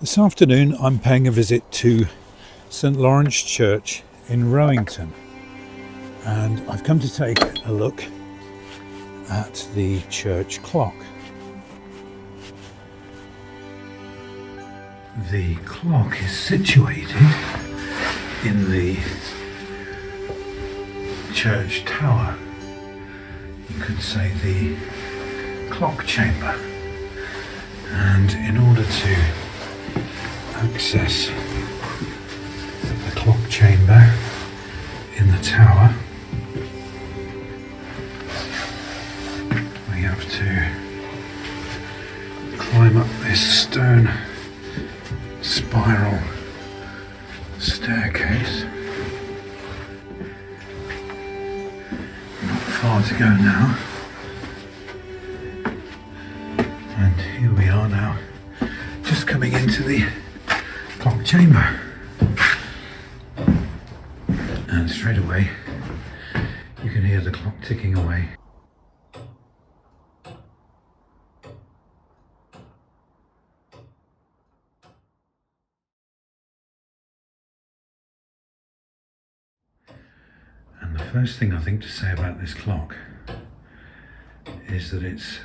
This afternoon I'm paying a visit to St Laurence Church in Rowington, and I've come to take a look at the church clock. The clock is situated in the church tower. You could say the clock chamber, and in order to access the clock chamber in the tower, we have to climb up this stone spiral staircase. Not far to go now, and here we are now, just coming into the clock chamber, and straight away you can hear the clock ticking away. And the first thing I think to say about this clock is that it's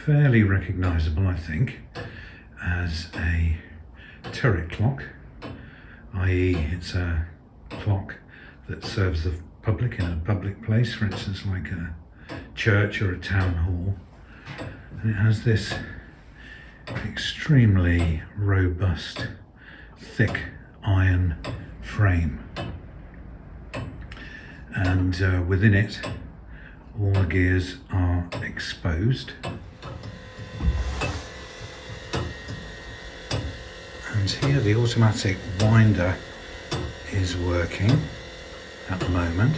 fairly recognisable, I think, as a turret clock, i.e. it's a clock that serves the public in a public place, for instance like a church or a town hall, and it has this extremely robust, thick iron frame, and within it all the gears are exposed. And here the automatic winder is working at the moment.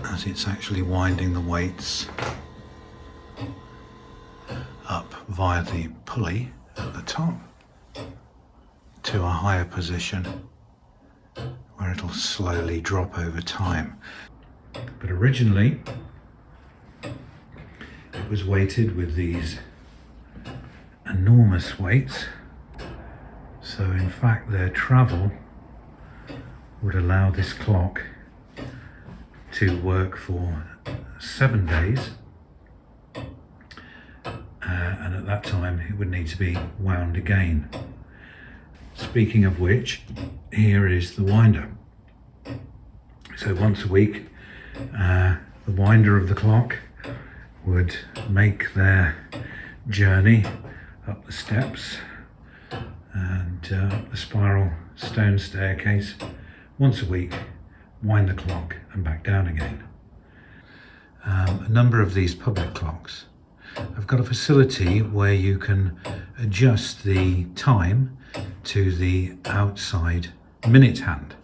As it's actually winding the weights up via the pulley at the top to a higher position, where it'll slowly drop over time. But originally it was weighted with these enormous weights, so in fact their travel would allow this clock to work for 7 days, and at that time it would need to be wound again. Speaking of which, here is the winder. So once a week, the winder of the clock would make their journey up the steps and up the spiral stone staircase once a week, wind the clock and back down again. A number of these public clocks have got a facility where you can adjust the time to the outside minute hand.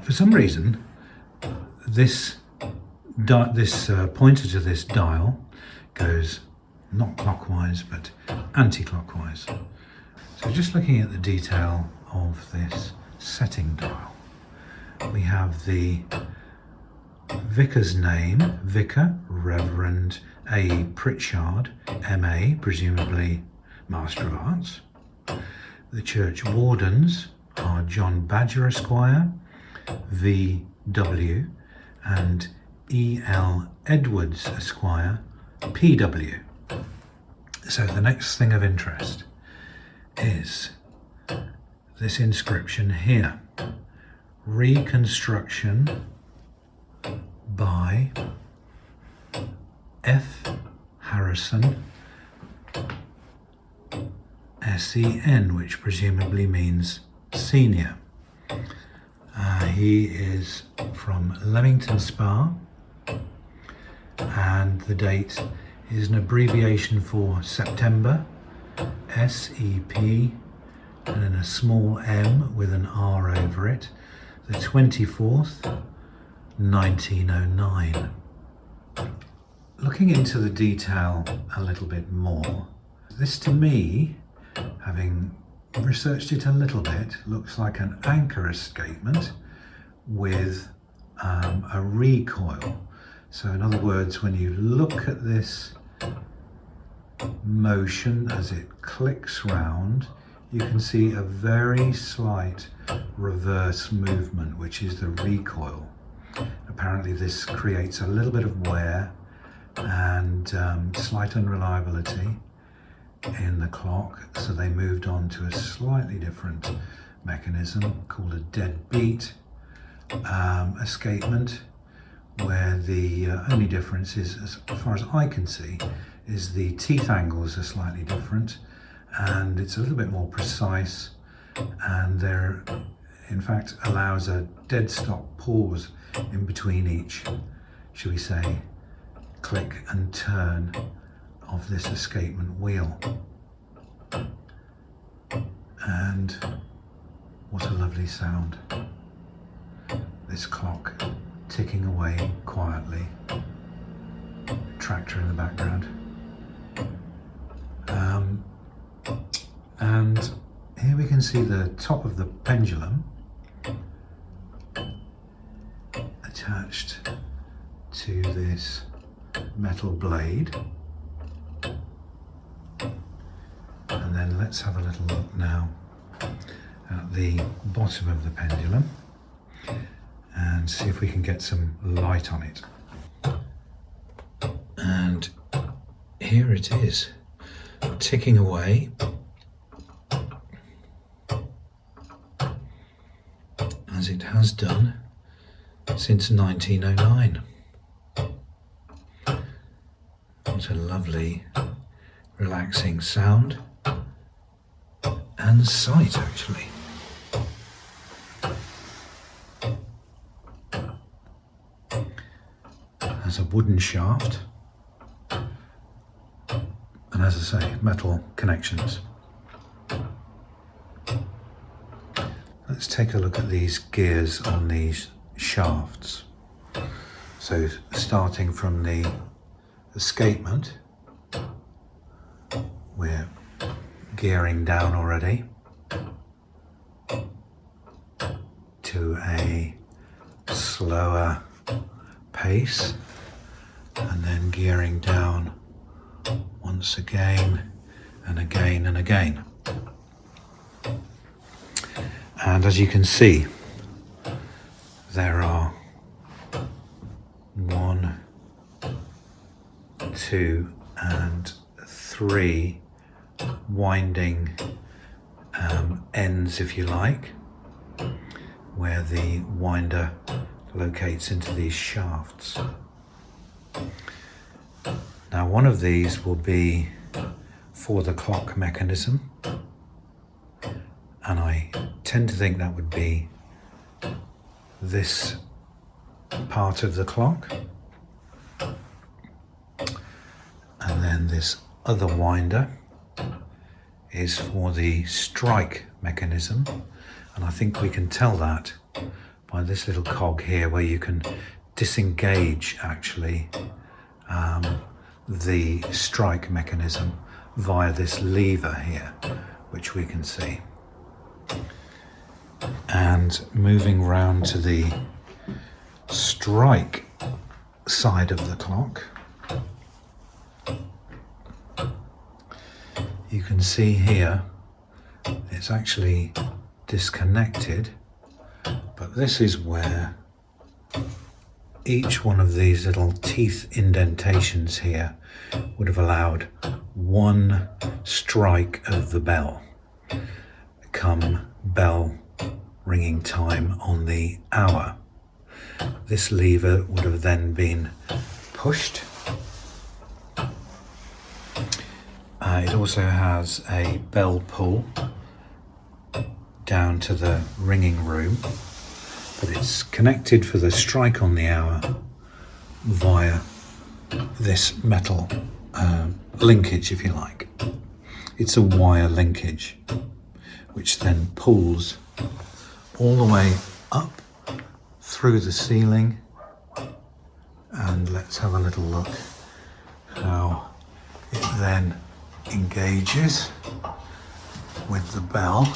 For some reason, this pointer to this dial goes not clockwise but anti-clockwise. So just looking at the detail of this setting dial, we have the Vicar's name, Vicar, Reverend A. Pritchard, MA, presumably Master of Arts. The church wardens are John Badger Esquire, V.W. and E.L. Edwards Esquire, P.W. So the next thing of interest is this inscription here. Reconstruction by F. Harrison Sen, which presumably means senior. He is from Leamington Spa, and the date is an abbreviation for September, SEP, and then a small m with an R over it, the 24th, 1909. Looking into the detail a little bit more, this to me, having researched it a little bit, looks like an anchor escapement with a recoil. So in other words, when you look at this motion as it clicks round, you can see a very slight reverse movement, which is the recoil. Apparently this creates a little bit of wear and slight unreliability in the clock, so they moved on to a slightly different mechanism called a deadbeat escapement, where the only difference is, as far as I can see, is the teeth angles are slightly different and it's a little bit more precise, and there in fact allows a dead stop pause in between each, shall we say, click and turn of this escapement wheel. And what a lovely sound. This clock ticking away quietly. Tractor in the background. And here we can see the top of the pendulum attached to this metal blade. And then let's have a little look now at the bottom of the pendulum and see if we can get some light on it. And here it is, ticking away, as it has done since 1909. What a lovely, relaxing sound and sight, actually. There's a wooden shaft, and as I say, metal connections. Let's take a look at these gears on these shafts. So starting from the escapement, we're gearing down already to a slower pace, and then gearing down once again and again and again. And as you can see, there are 1, 2 and 3 winding ends, if you like, where the winder locates into these shafts. Now one of these will be for the clock mechanism, and I tend to think that would be this part of the clock, and then this other winder is for the strike mechanism, and I think we can tell that by this little cog here, where you can disengage actually the strike mechanism via this lever here, which we can see. And moving round to the strike side of the clock, you can see here it's actually disconnected, but this is where each one of these little teeth indentations here would have allowed one strike of the bell come bell ringing time on the hour. This lever would have then been pushed. It also has a bell pull down to the ringing room, but it's connected for the strike on the hour via this metal linkage, if you like. It's a wire linkage which then pulls all the way up through the ceiling, and let's have a little look how it then engages with the bell.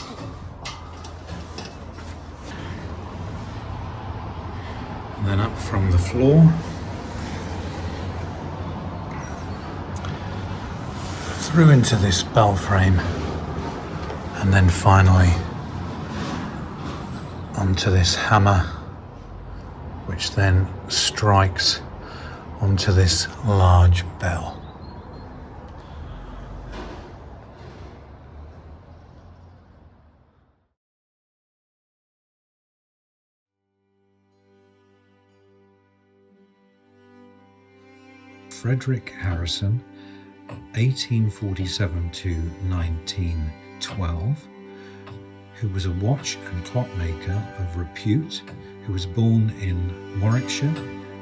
And then up from the floor through into this bell frame, and then finally onto this hammer, which then strikes onto this large bell. Frederick Harrison, 1847 to 1912, who was a watch and clockmaker of repute, who was born in Warwickshire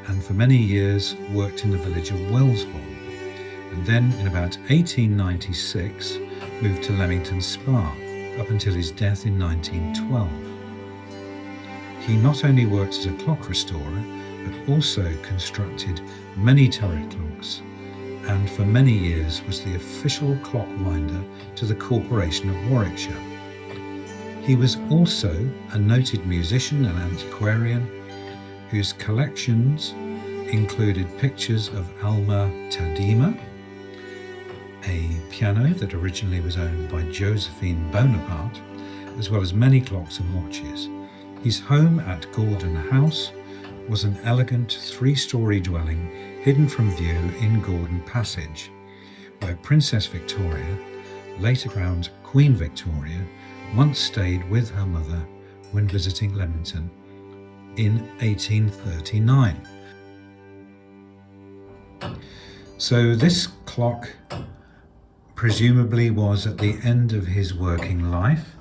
and for many years worked in the village of Wellsbourne, and then in about 1896 moved to Leamington Spa up until his death in 1912. He not only worked as a clock restorer but also constructed many turret clocks, and for many years was the official clock winder to the Corporation of Warwickshire. He was also a noted musician and antiquarian whose collections included pictures of Alma Tadema, a piano that originally was owned by Josephine Bonaparte, as well as many clocks and watches. His home at Gordon House was an elegant three-storey dwelling hidden from view in Gordon Passage, where Princess Victoria, later crowned Queen Victoria, once stayed with her mother when visiting Leamington in 1839. So this clock presumably was at the end of his working life,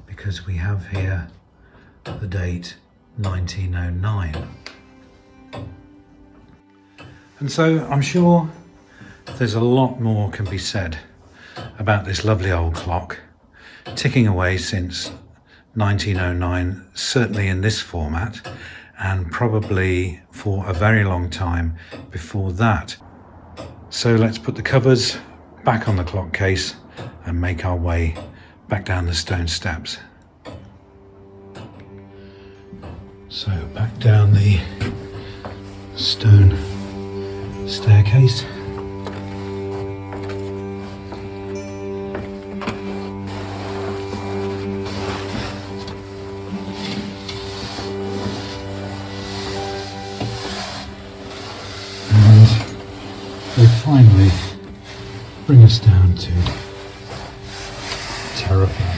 because we have here the date 1909. And so I'm sure there's a lot more can be said about this lovely old clock, ticking away since 1909, certainly in this format, and probably for a very long time before that. So let's put the covers back on the clock case and make our way back down the stone steps. So back down the stone staircase. And they finally bring us down to terrifying